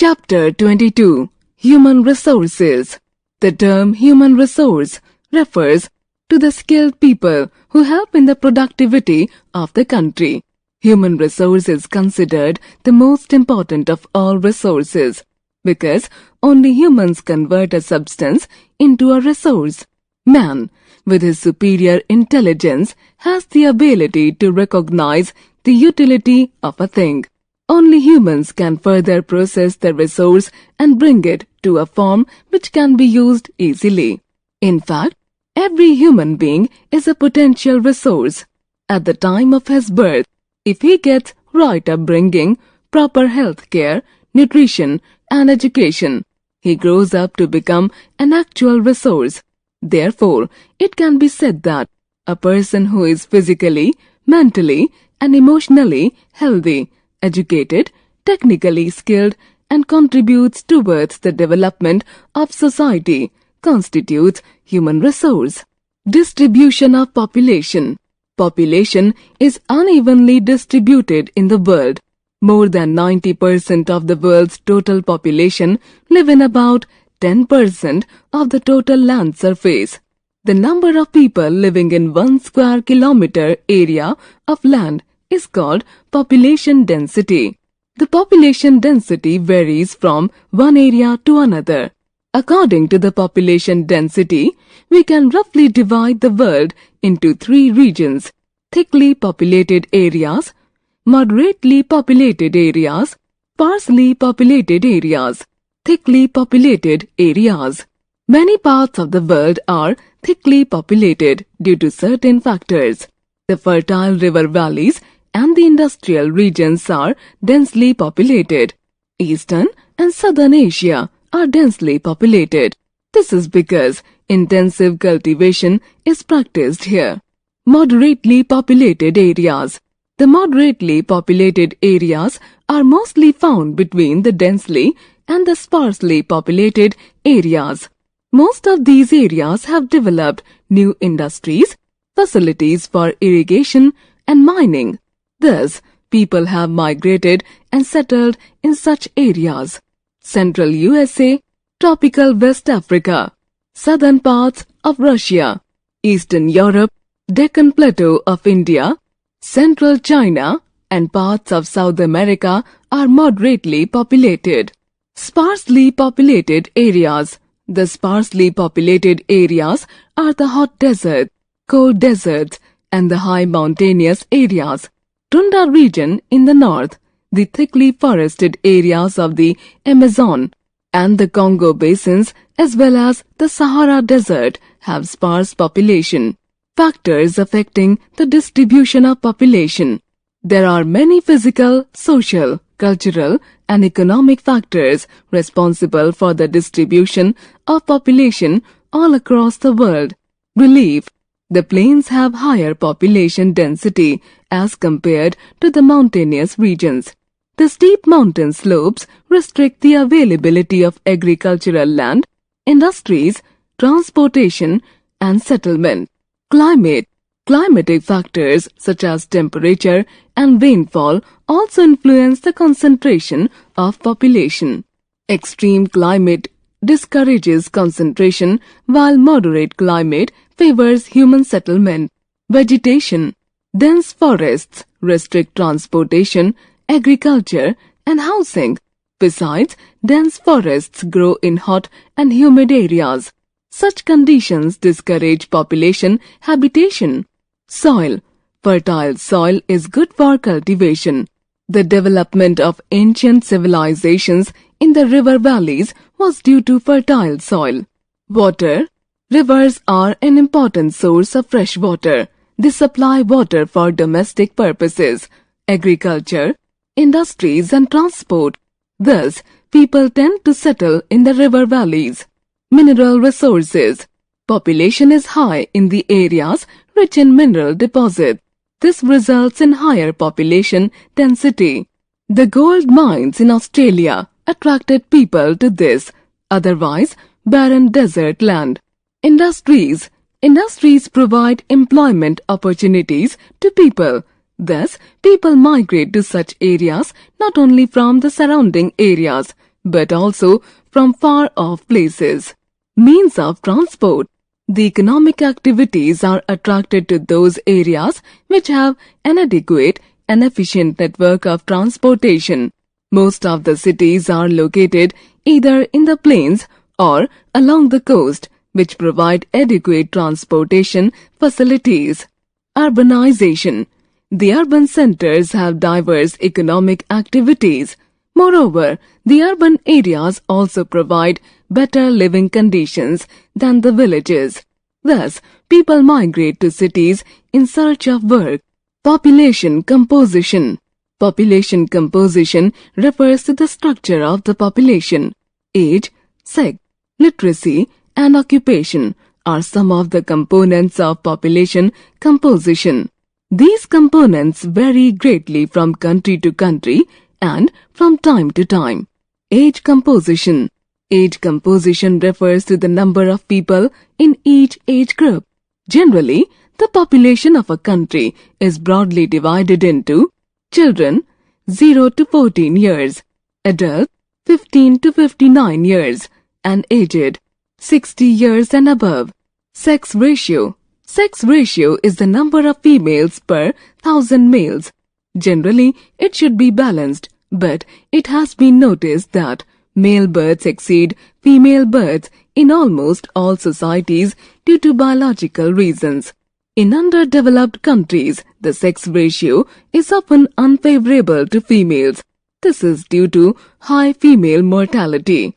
Chapter 22 Human Resources. The term human resource refers to the skilled people who help in the productivity of the country. Human resource is considered the most important of all resources because only humans convert a substance into a resource. Man, with his superior intelligence, has the ability to recognize the utility of a thing. Only humans can further process the resource and bring it to a form which can be used easily. In fact, every human being is a potential resource. At the time of his birth, if he gets right upbringing, proper health care, nutrition and education, he grows up to become an actual resource. Therefore, it can be said that a person who is physically, mentally and emotionally healthy, educated, technically skilled and contributes towards the development of society constitutes human resource. Distribution of population. Population is unevenly distributed in the world. More than 90% of the world's total population live in about 10% of the total land surface. The number of people living in 1 square kilometer area of land is called population density. The population density varies from one area to another. According to the population density, we can roughly divide the world into 3 regions: thickly populated areas, moderately populated areas, sparsely populated areas. Thickly populated areas. Many parts of the world are thickly populated due to certain factors. The fertile river valleys and the industrial regions are densely populated. Eastern and Southern Asia are densely populated. This is because intensive cultivation is practiced here. Moderately populated areas. The moderately populated areas are mostly found between the densely and the sparsely populated areas. Most of these areas have developed new industries, facilities for irrigation and mining. Thus, people have migrated and settled in such areas. Central USA, tropical West Africa, southern parts of Russia, Eastern Europe, Deccan Plateau of India, Central China and parts of South America are moderately populated. Sparsely populated areas. The sparsely populated areas are the hot deserts, cold deserts and the high mountainous areas. Tundra region in the north, the thickly forested areas of the Amazon and the Congo basins as well as the Sahara Desert have sparse population. Factors affecting the distribution of population. There are many physical, social, cultural and economic factors responsible for the distribution of population all across the world. Relief. The plains have higher population density as compared to the mountainous regions. The steep mountain slopes restrict the availability of agricultural land, industries, transportation and settlement. Climate. Climatic factors such as temperature and rainfall also influence the concentration of population. Extreme climate discourages concentration while moderate climate favors human settlement. Vegetation. Dense forests restrict transportation, agriculture and housing. Besides, dense forests grow in hot and humid areas. Such conditions discourage population habitation. Soil. Fertile soil is good for cultivation. The development of ancient civilizations in the river valleys was due to fertile soil. Water. Rivers are an important source of fresh water. They supply water for domestic purposes, agriculture, industries and transport. Thus, people tend to settle in the river valleys. Mineral resources. Population is high in the areas rich in mineral deposits. This results in higher population density. The gold mines in Australia attracted people to this, otherwise barren desert land. Industries. Industries provide employment opportunities to people. Thus, people migrate to such areas not only from the surrounding areas, but also from far-off places. Means of transport. The economic activities are attracted to those areas which have an adequate and efficient network of transportation. Most of the cities are located either in the plains or along the coast, which provide adequate transportation facilities. Urbanization. The urban centers have diverse economic activities. Moreover, the urban areas also provide better living conditions than the villages. Thus, people migrate to cities in search of work. Population composition. Population composition refers to the structure of the population. Age, sex, literacy, and occupation are some of the components of population composition. These components vary greatly from country to country and from time to time. Age composition. Age composition refers to the number of people in each age group. Generally, the population of a country is broadly divided into children 0 to 14 years, adult 15 to 59 years, and aged 60 years and above. Sex ratio. Sex ratio is the number of females per 1,000 males. Generally, it should be balanced, but it has been noticed that male births exceed female births in almost all societies due to biological reasons. In underdeveloped countries, the sex ratio is often unfavorable to females. This is due to high female mortality.